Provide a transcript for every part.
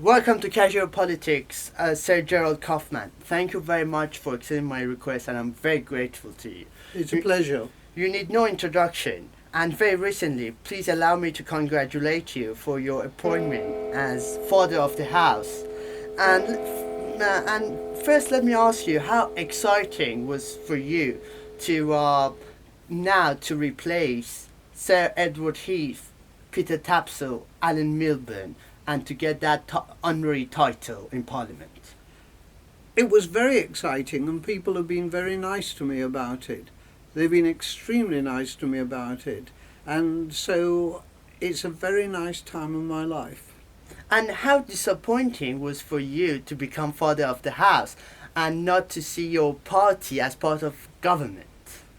Welcome to Casual Politics, Sir Gerald Kaufman. Thank you very much for accepting my request, and I'm very grateful to you. It's a pleasure. You need no introduction, and very recently, please allow me to congratulate you for your appointment as Father of the House. And first, let me ask you, how exciting was for you to now to replace Sir Edward Heath, Peter Tapsell, Alan Milburn, and to get that honorary title in Parliament? It was very exciting, and people have been very nice to me about it. They've been extremely nice to me about it. And so it's a very nice time of my life. And how disappointing was for you to become Father of the House and not to see your party as part of government?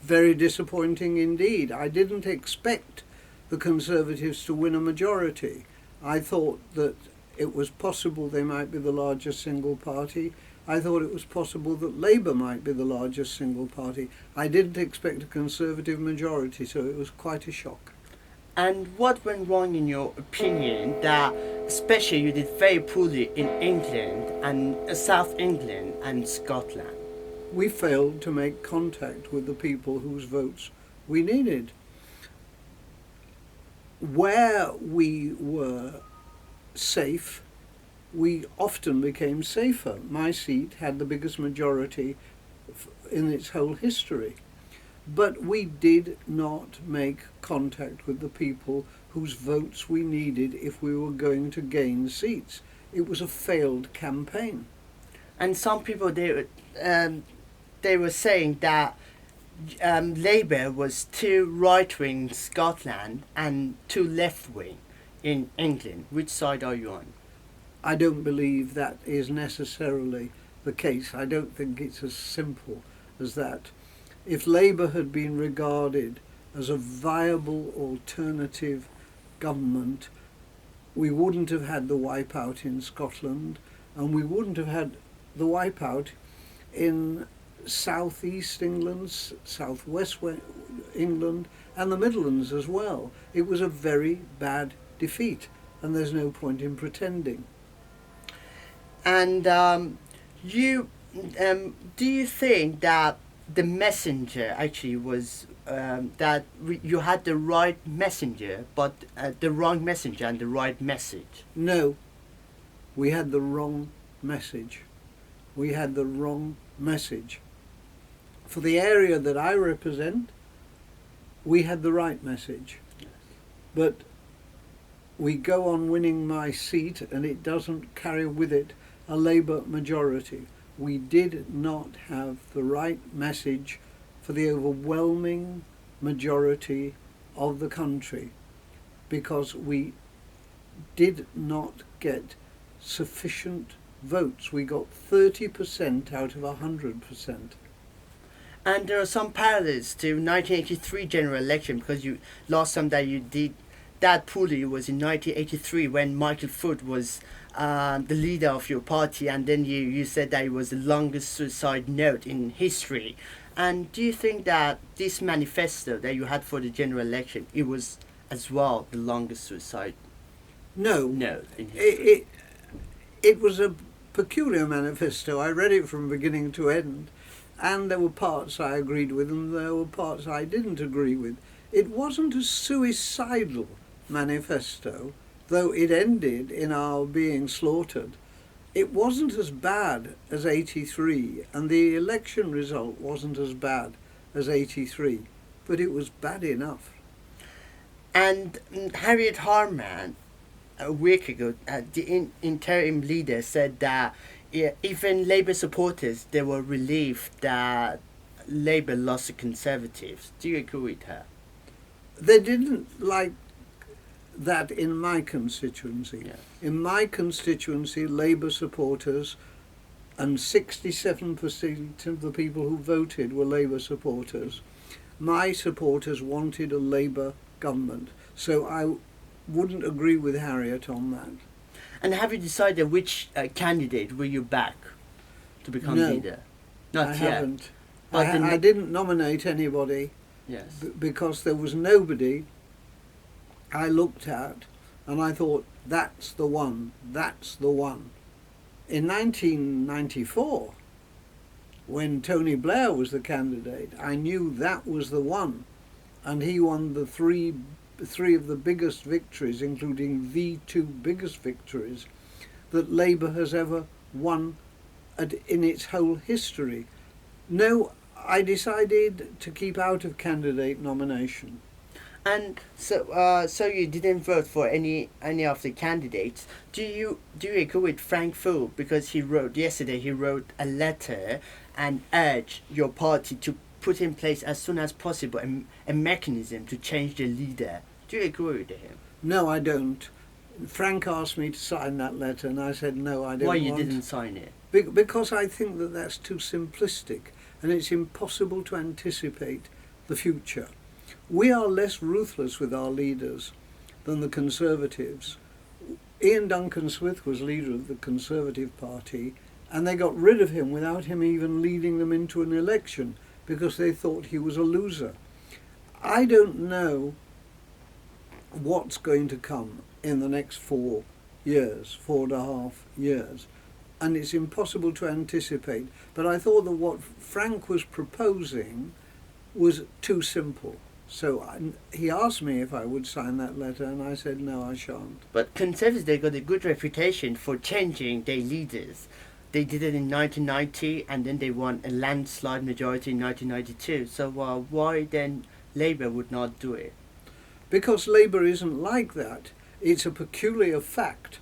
Very disappointing indeed. I didn't expect the Conservatives to win a majority. I thought that it was possible they might be the largest single party. I thought it was possible that Labour might be the largest single party. I didn't expect a Conservative majority, so it was quite a shock. And what went wrong in your opinion that especially you did very poorly in England and South England and Scotland? We failed to make contact with the people whose votes we needed. Where we were safe, we often became safer. My seat had the biggest majority in its whole history. But we did not make contact with the people whose votes we needed if we were going to gain seats. It was a failed campaign. And some people, they were saying that Labour was too right-wing in Scotland and too left-wing in England. Which side are you on? I don't believe that is necessarily the case. I don't think it's as simple as that. If Labour had been regarded as a viable alternative government, we wouldn't have had the wipeout in Scotland, and we wouldn't have had the wipeout in South East England, South West England, and the Midlands as well. It was a very bad defeat, and there's no point in pretending. And do you think that the messenger actually was that you had the right messenger, but the wrong messenger and the right message? No, we had the wrong message. We had the wrong message. For the area that I represent, we had the right message. Yes. But we go on winning my seat, and it doesn't carry with it a Labour majority. We did not have the right message for the overwhelming majority of the country, because we did not get sufficient votes. We got 30% out of 100%. And there are some parallels to 1983 general election, because you last time that you did that poorly was in 1983 when Michael Foot was the leader of your party, and then you said that it was the longest suicide note in history. And do you think that this manifesto that you had for the general election, it was as well the longest suicide note in history? It was a peculiar manifesto. I read it from beginning to end, and there were parts I agreed with and there were parts I didn't agree with. It wasn't a suicidal manifesto, though it ended in our being slaughtered. It wasn't as bad as 83, and the election result wasn't as bad as 83, but it was bad enough. And Harriet Harman, a week ago, the interim leader, said that even Labour supporters, they were relieved that Labour lost the Conservatives. Do you agree with her? They didn't like that in my constituency. Yeah. In my constituency, Labour supporters, and 67% of the people who voted were Labour supporters. My supporters wanted a Labour government, so I wouldn't agree with Harriet on that. And have you decided which candidate will you back to become No, leader? Not I yet. haven't. But I didn't nominate anybody Yes. because there was nobody I looked at And I thought, that's the one, that's the one. In 1994, when Tony Blair was the candidate, I knew that was the one. And he won the three of the biggest victories, including the two biggest victories that Labour has ever won in its whole history. No, I decided to keep out of candidate nomination. And so you didn't vote for any of the candidates. Do you agree with Frank Fu, because he wrote a letter and urged your party to put in place as soon as possible a mechanism to change the leader? Do you agree with him? No, I don't. Frank asked me to sign that letter, and I said no, I don't. Why you didn't sign it? Because I think that that's too simplistic, and it's impossible to anticipate the future. We are less ruthless with our leaders than the Conservatives. Ian Duncan Smith was leader of the Conservative Party, and they got rid of him without him even leading them into an election because they thought he was a loser. I don't know what's going to come in the next 4 years, 4.5 years, and it's impossible to anticipate. But I thought that what Frank was proposing was too simple. So he asked me if I would sign that letter, and I said, no, I shan't. But Conservatives, they got a good reputation for changing their leaders. They did it in 1990, and then they won a landslide majority in 1992. So why then Labour would not do it? Because Labour isn't like that. It's a peculiar fact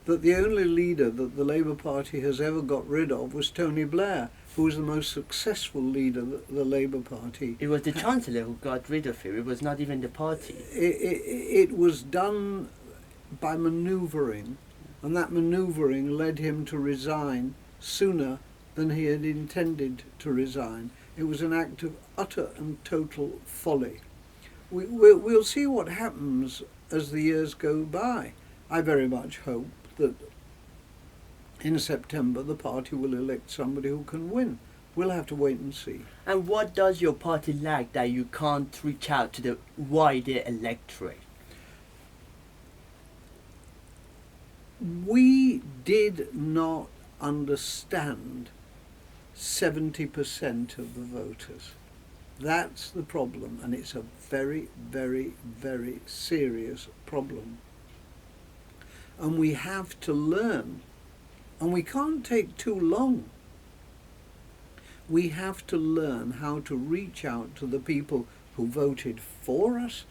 that the only leader that the Labour Party has ever got rid of was Tony Blair, who was the most successful leader that the Labour Party. It was the Chancellor who got rid of him. It was not even the party. It was done by manoeuvring, and that manoeuvring led him to resign sooner than he had intended to resign. It was an act of utter and total folly. We'll see what happens as the years go by. I very much hope that in September the party will elect somebody who can win. We'll have to wait and see. And what does your party lack that you can't reach out to the wider electorate? We did not understand 70% of the voters. That's the problem, and it's a very, very, very serious problem. And we have to learn, and we can't take too long. We have to learn how to reach out to the people who voted for us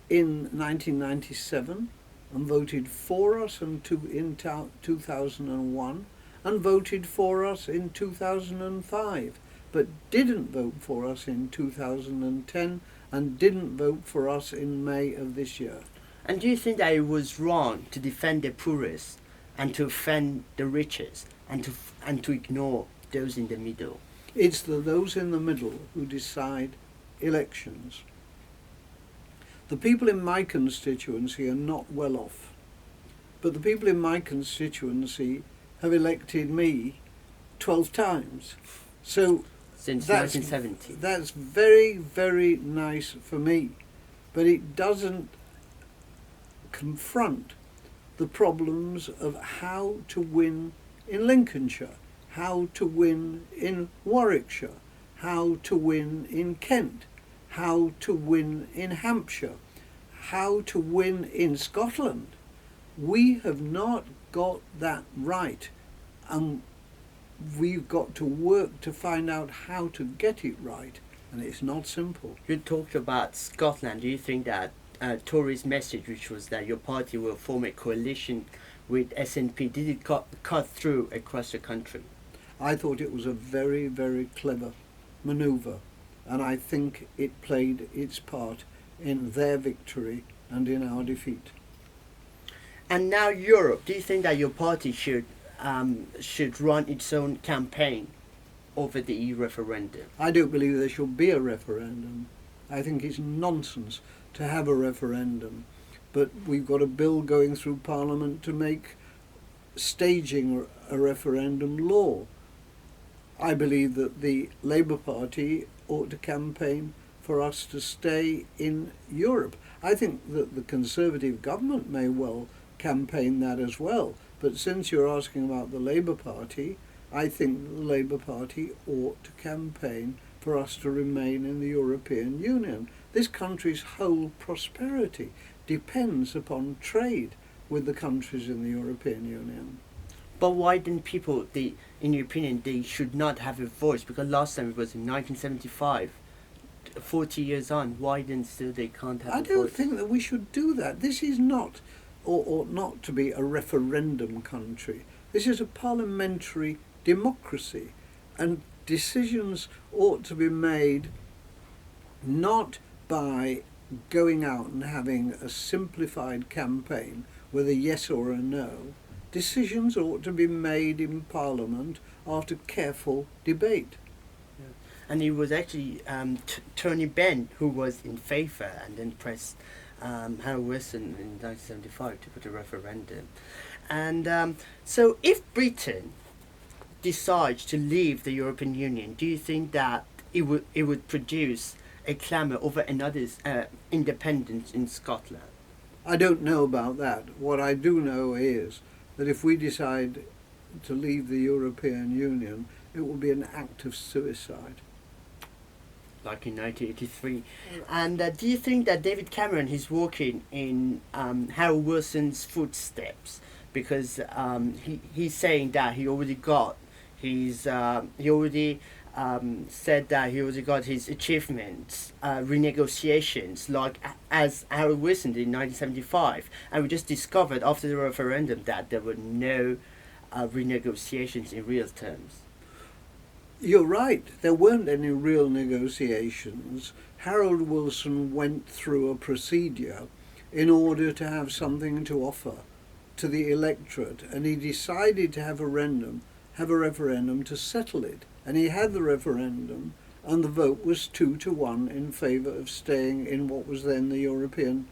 in 1997 and voted for us in 2001 and voted for us in 2005, but didn't vote for us in 2010 and didn't vote for us in May of this year. And do you think that it was wrong to defend the poorest and to offend the richest and to ignore those in the middle? It's those in the middle who decide elections. The people in my constituency are not well off, but the people in my constituency have elected me 12 times. So since 1970. That's very, very nice for me, but it doesn't confront the problems of how to win in Lincolnshire, how to win in Warwickshire, how to win in Kent, how to win in Hampshire, how to win in Scotland. We have not got that right, and we've got to work to find out how to get it right, and it's not simple. You talked about Scotland. Do you think that Tory's message, which was that your party will form a coalition with SNP, did it cut through across the country? I thought it was a very, very clever manoeuvre, and I think it played its part in their victory and in our defeat. And now Europe, do you think that your party should run its own campaign over the EU referendum? I don't believe there should be a referendum. I think it's nonsense to have a referendum, but we've got a bill going through Parliament to make staging a referendum law. I believe that the Labour Party ought to campaign for us to stay in Europe. I think that the Conservative government may well campaign that as well. But since you're asking about the Labour Party, I think the Labour Party ought to campaign for us to remain in the European Union. This country's whole prosperity depends upon trade with the countries in the European Union. But why didn't people, in your opinion, they should not have a voice? Because last time it was in 1975, 40 years on, why then still they can't have a voice? I don't think that we should do that. This is not, or ought not to be, a referendum country. This is a parliamentary democracy, and decisions ought to be made not by going out and having a simplified campaign with a yes or a no. Decisions ought to be made in Parliament after careful debate. Yeah. And it was actually Tony Benn who was in favour and then pressed Harold Wilson in 1975 to put a referendum. And so if Britain decides to leave the European Union, do you think that it would produce a clamour over another's independence in Scotland? I don't know about that. What I do know is that if we decide to leave the European Union, it will be an act of suicide. Like in 1983. And do you think that David Cameron is walking in Harold Wilson's footsteps? Because he's saying that he already got his, said that he already got his achievements, renegotiations, like as Harold Wilson did in 1975. And we just discovered after the referendum that there were no renegotiations in real terms. You're right, there weren't any real negotiations. Harold Wilson went through a procedure in order to have something to offer to the electorate, and he decided to have a referendum to settle it. And he had the referendum, and the vote was 2-1 in favour of staying in what was then the European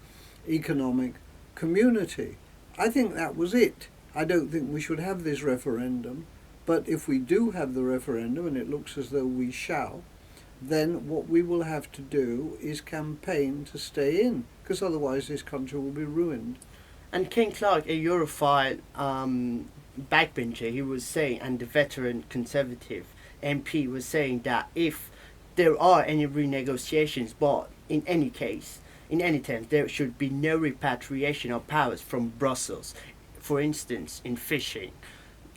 Economic Community. I think that was it. I don't think we should have this referendum, but if we do have the referendum, and it looks as though we shall, then what we will have to do is campaign to stay in, because otherwise this country will be ruined. And Ken Clarke, a Europhile backbencher, he was saying, and the veteran Conservative MP was saying that if there are any renegotiations, but in any case, in any terms, there should be no repatriation of powers from Brussels, for instance, in fishing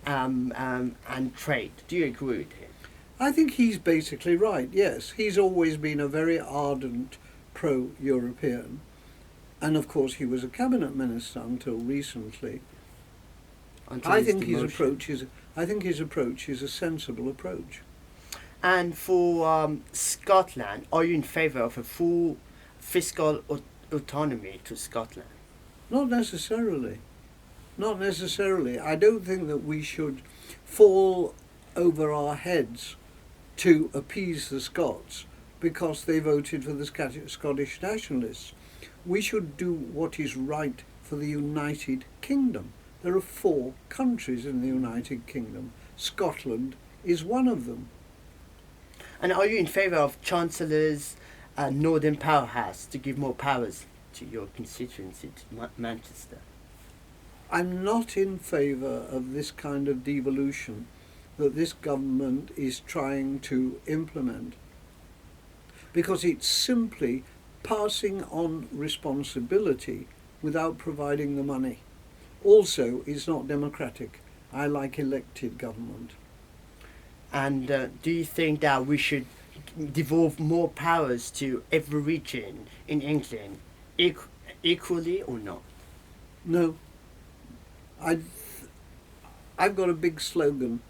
and trade. Do you agree with him? I think he's basically right, yes. He's always been a very ardent pro-European. And of course he was a cabinet minister until recently. I think his approach is a sensible approach. And for Scotland, are you in favour of a full fiscal autonomy to Scotland? Not necessarily. Not necessarily. I don't think that we should fall over our heads to appease the Scots because they voted for the Scottish nationalists. We should do what is right for the United Kingdom. There are 4 countries in the United Kingdom. Scotland is one of them. And are you in favour of Chancellor's Northern Powerhouse to give more powers to your constituency, to Manchester? I'm not in favour of this kind of devolution that this government is trying to implement, because it's simply passing on responsibility without providing the money. Also, it's not democratic. I like elected government. And do you think that we should devolve more powers to every region in England equally or not? No. I've got a big slogan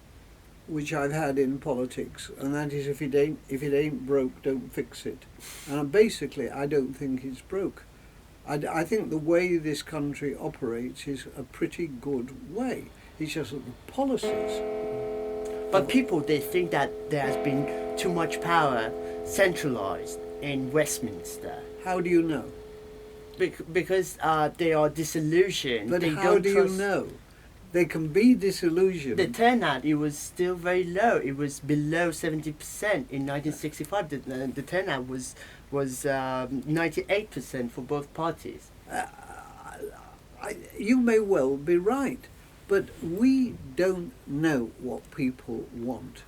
which I've had in politics, and that is if it ain't broke, don't fix it. And basically I don't think it's broke. I think the way this country operates is a pretty good way. It's just that the policies... But people, they think that there has been too much power centralised in Westminster. How do you know? Because they are disillusioned. But they how don't do trust... you know? They can be disillusioned. The turnout, it was still very low. It was below 70% in 1965. The turnout was 98% for both parties. You may well be right, but we don't know what people want.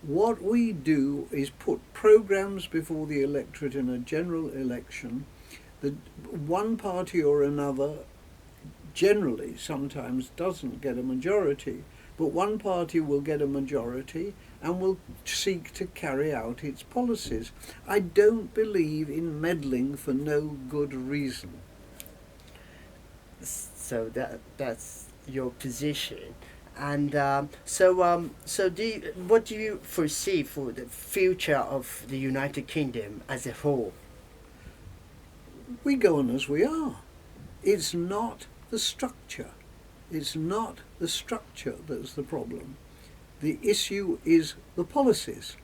What we do is put programs before the electorate in a general election. The one party or another generally sometimes doesn't get a majority, but one party will get a majority and will seek to carry out its policies. I don't believe in meddling for no good reason. So that's your position. And what do you foresee for the future of the United Kingdom as a whole? We go on as we are. It's not the structure. It's not the structure that's the problem. The issue is the policies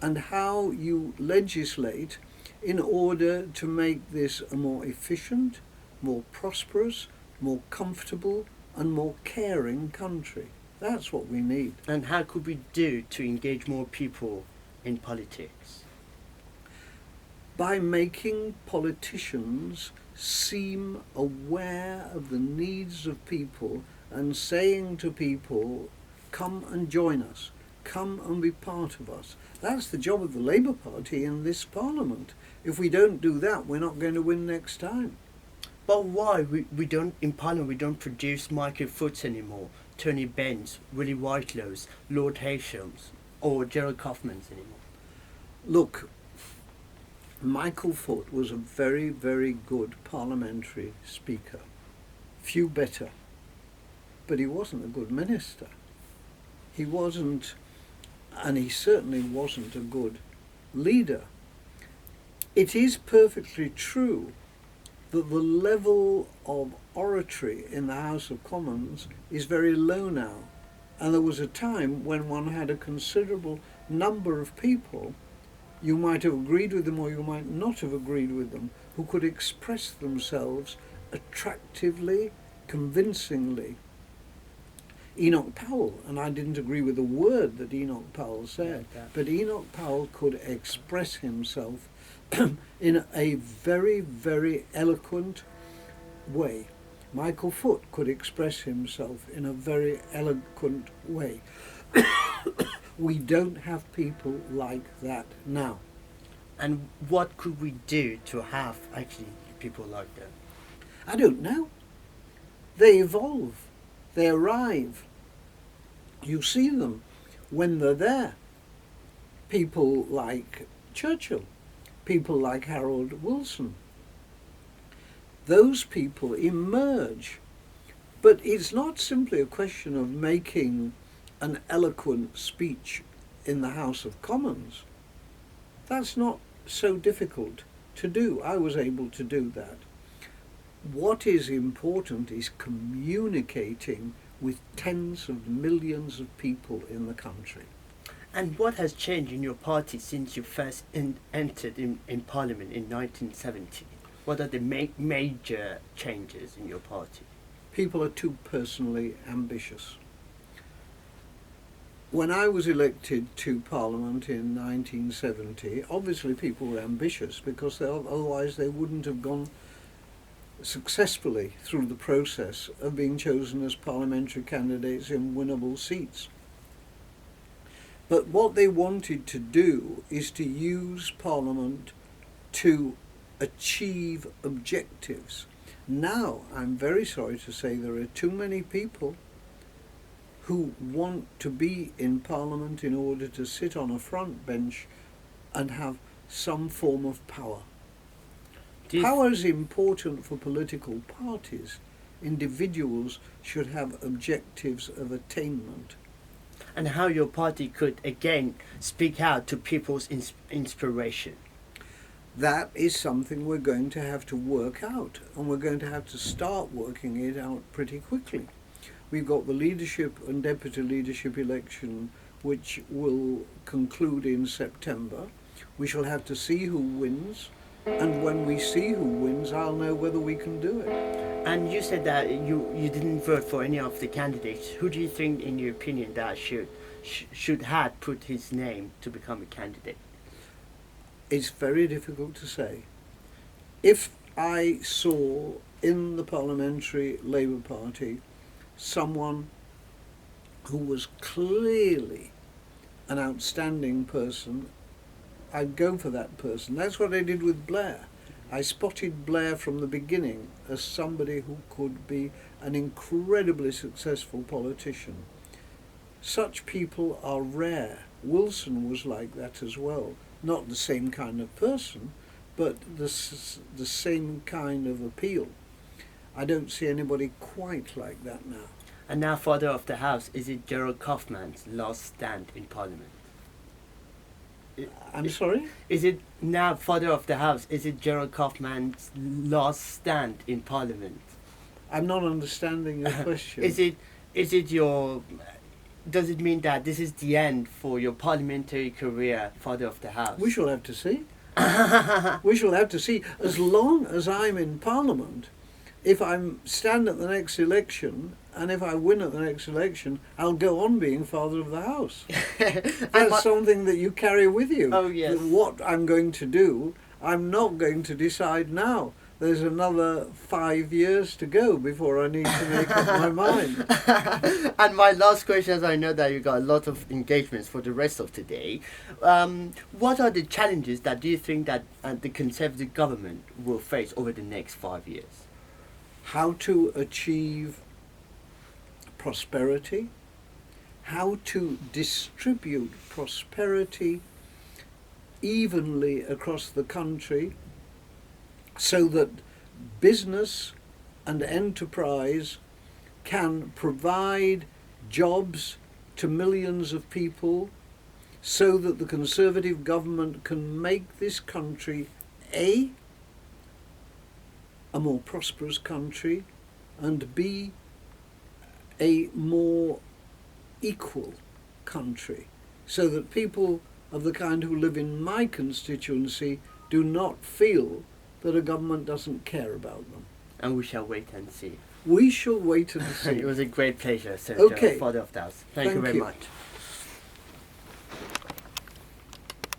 and how you legislate in order to make this a more efficient, more prosperous, more comfortable and more caring country. That's what we need. And how could we do to engage more people in politics? By making politicians seem aware of the needs of people and saying to people, come and join us, come and be part of us. That's the job of the Labour Party in this Parliament. If we don't do that, we're not going to win next time. But why we don't, in Parliament, we don't produce Michael Foots anymore, Tony Benns, Willie Whitelow's, Lord Haysham's, or Gerald Kaufman's anymore? Look, Michael Foot was a very, very good parliamentary speaker. Few better. But he wasn't a good minister. He wasn't, and he certainly wasn't a good leader. It is perfectly true that the level of oratory in the House of Commons is very low now. And there was a time when one had a considerable number of people, you might have agreed with them or you might not have agreed with them, who could express themselves attractively, convincingly. Enoch Powell, and I didn't agree with a word that Enoch Powell said, but Enoch Powell could express himself in a very, very eloquent way. Michael Foot could express himself in a very eloquent way. We don't have people like that now. And what could we do to have actually people like that? I don't know. They evolve. They arrive. You see them when they're there. People like Churchill. People like Harold Wilson. Those people emerge. But it's not simply a question of making an eloquent speech in the House of Commons. That's not so difficult to do. I was able to do that. What is important is communicating with tens of millions of people in the country. And what has changed in your party since you first entered in Parliament in 1970? What are the major changes in your party? People are too personally ambitious. When I was elected to Parliament in 1970, obviously people were ambitious because otherwise they wouldn't have gone successfully through the process of being chosen as parliamentary candidates in winnable seats. But what they wanted to do is to use Parliament to achieve objectives. Now, I'm very sorry to say there are too many people who want to be in Parliament in order to sit on a front bench and have some form of power. Power is important for political parties. Individuals should have objectives of attainment. And how your party could again speak out to people's inspiration? That is something we're going to have to work out, and we're going to have to start working it out pretty quickly. We've got the leadership and deputy leadership election, which will conclude in September. We shall have to see who wins. and when we see who wins, I'll know whether we can do it. And you said that you didn't vote for any of the candidates. Who do you think, in your opinion, that should had put his name to become a candidate? It's very difficult to say. If I saw in the Parliamentary Labour Party someone who was clearly an outstanding person, I'd go for that person. That's what I did with Blair. I spotted Blair from the beginning as somebody who could be an incredibly successful politician. Such people are rare. Wilson was like that as well. Not the same kind of person, but the same kind of appeal. I don't see anybody quite like that now. And now, Father of the House, is it Gerald Kaufman's last stand in Parliament? I'm sorry? Is it now, Father of the House, is it Gerald Kaufman's last stand in Parliament? I'm not understanding your question. Is it your... Does it mean that this is the end for your parliamentary career, Father of the House? We shall have to see. We shall have to see. As long as I'm in Parliament, if I stand at the next election, and if I win at the next election, I'll go on being Father of the House. That's something that you carry with you. Oh, yes. What I'm going to do, I'm not going to decide now. There's another 5 years to go before I need to make up my mind. And my last question, as I know that you got a lot of engagements for the rest of today, what are the challenges that do you think that the Conservative government will face over the next 5 years? How to achieve prosperity, how to distribute prosperity evenly across the country so that business and enterprise can provide jobs to millions of people, so that the Conservative government can make this country A, more prosperous country, and B, a more equal country, so that people of the kind who live in my constituency do not feel that a government doesn't care about them. And we shall wait and see. We shall wait and see. It was a great pleasure, Sir Okay. Gerald, Father of the House. Thank you very much.